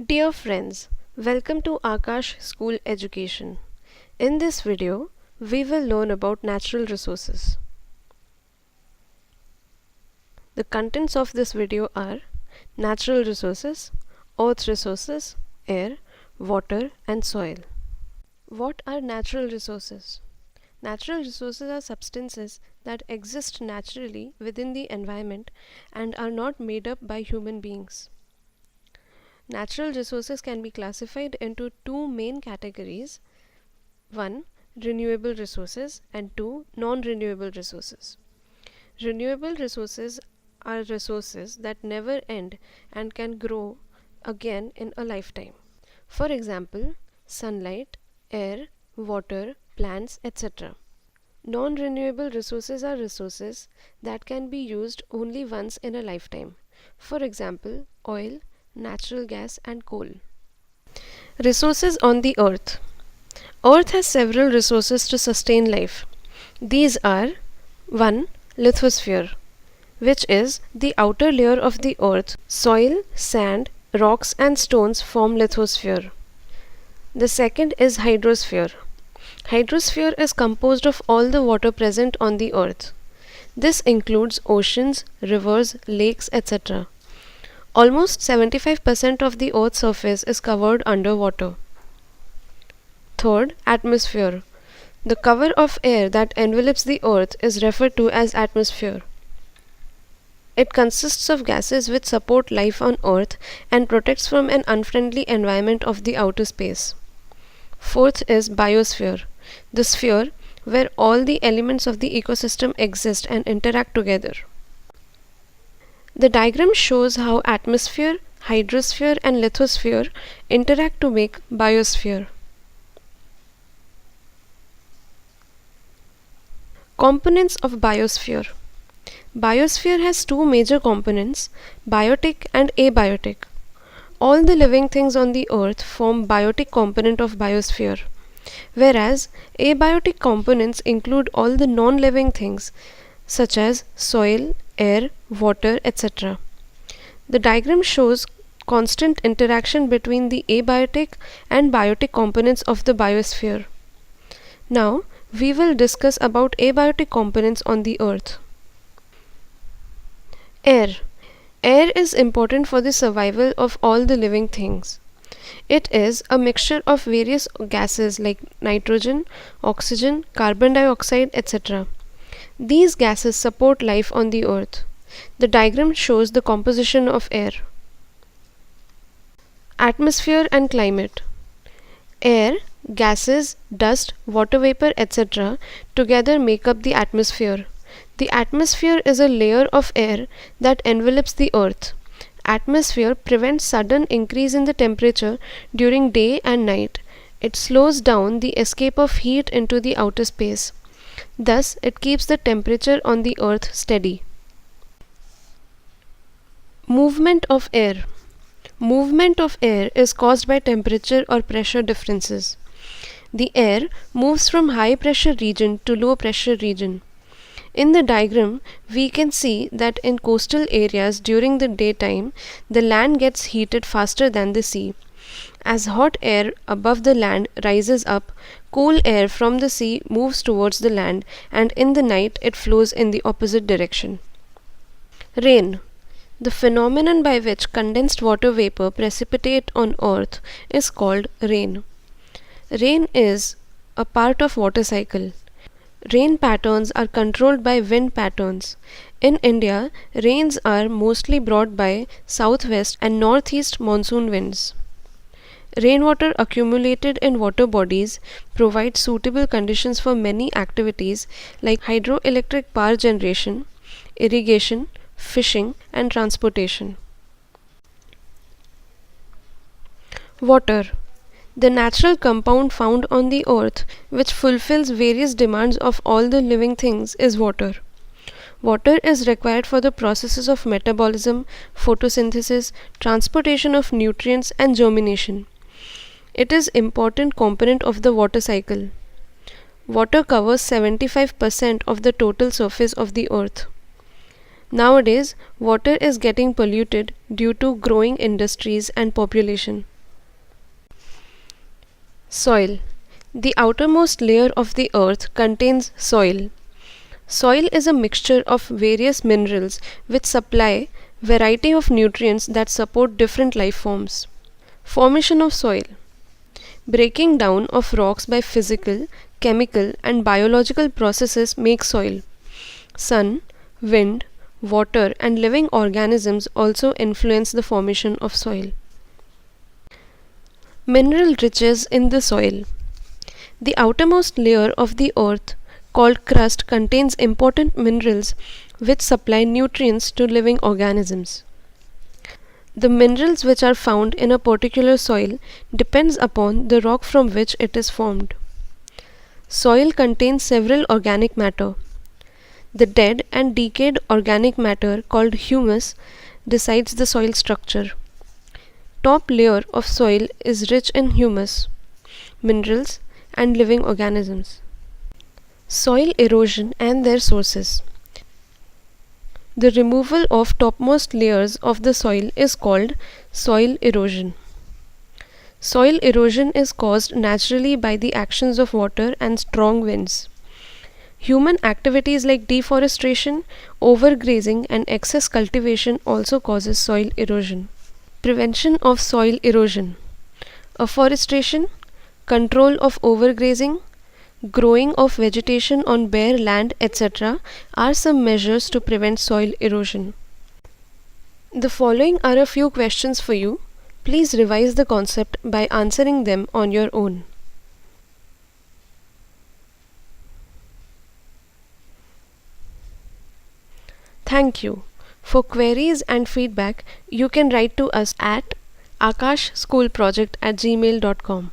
Dear friends, welcome to Akash School Education. In this video, we will learn about natural resources. The contents of this video are natural resources, earth resources, air, water and soil. What are natural resources? Natural resources are substances that exist naturally within the environment and are not made up by human beings. Natural resources can be classified into two main categories: 1. Renewable resources and 2. Non-renewable resources. Renewable resources are resources that never end and can grow again in a lifetime. For example, sunlight, air, water, plants, etc. Non-renewable resources are resources that can be used only once in a lifetime. For example, oil, natural gas and coal. Resources on the earth. Earth has several resources to sustain life. These are 1. Lithosphere, which is the outer layer of the earth. Soil, sand, rocks and stones form lithosphere. The second is hydrosphere. Hydrosphere is composed of all the water present on the earth. This includes oceans, rivers, lakes, etc. Almost 75% of the Earth's surface is covered under water. Third, atmosphere. The cover of air that envelops the Earth is referred to as atmosphere. It consists of gases which support life on Earth and protects from an unfriendly environment of the outer space. Fourth is biosphere, the sphere where all the elements of the ecosystem exist and interact together. The diagram shows how atmosphere, hydrosphere and lithosphere interact to make biosphere. Components of biosphere. Biosphere has two major components, biotic and abiotic. All the living things on the earth form biotic component of biosphere, whereas abiotic components include all the non-living things such as soil, air, water, etc. The diagram shows constant interaction between the abiotic and biotic components of the biosphere. Now, we will discuss about abiotic components on the earth. Air. Air is important for the survival of all the living things. It is a mixture of various gases like nitrogen, oxygen, carbon dioxide, etc. These gases support life on the earth. The diagram shows the composition of air. Atmosphere and climate. Air, gases, dust, water vapor, etc. together make up the atmosphere. The atmosphere is a layer of air that envelops the earth. Atmosphere prevents sudden increase in the temperature during day and night. It slows down the escape of heat into the outer space. Thus, it keeps the temperature on the earth steady. Movement of air. Movement of air is caused by temperature or pressure differences. The air moves from high pressure region to low pressure region. In the diagram, we can see that in coastal areas during the daytime, the land gets heated faster than the sea. As hot air above the land rises up, cool air from the sea moves towards the land, and in the night it flows in the opposite direction. Rain. The phenomenon by which condensed water vapor precipitate on earth is called rain. Rain is a part of water cycle. Rain patterns are controlled by wind patterns. In India, rains are mostly brought by southwest and northeast monsoon winds. Rainwater accumulated in water bodies provides suitable conditions for many activities like hydroelectric power generation, irrigation, fishing and transportation. Water. The natural compound found on the earth which fulfills various demands of all the living things is water. Water is required for the processes of metabolism, photosynthesis, transportation of nutrients and germination. It is an important component of the water cycle. Water covers 75% of the total surface of the earth. Nowadays, water is getting polluted due to growing industries and population. Soil. The outermost layer of the earth contains soil. Soil is a mixture of various minerals which supply variety of nutrients that support different life forms. Formation of soil. Breaking down of rocks by physical, chemical and biological processes make soil. Sun, wind, water and living organisms also influence the formation of soil. Mineral riches in the soil. The outermost layer of the earth, called crust, contains important minerals which supply nutrients to living organisms. The minerals which are found in a particular soil depends upon the rock from which it is formed. Soil contains several organic matter. The dead and decayed organic matter called humus decides the soil structure. Top layer of soil is rich in humus, minerals and living organisms. Soil erosion and their sources. The removal of topmost layers of the soil is called soil erosion. Soil erosion is caused naturally by the actions of water and strong winds. Human activities like deforestation, overgrazing and excess cultivation also causes soil erosion. Prevention of soil erosion. Afforestation, control of overgrazing, growing of vegetation on bare land, etc. are some measures to prevent soil erosion. The following are a few questions for you. Please revise the concept by answering them on your own. Thank you. For queries and feedback, you can write to us at akashschoolproject@gmail.com.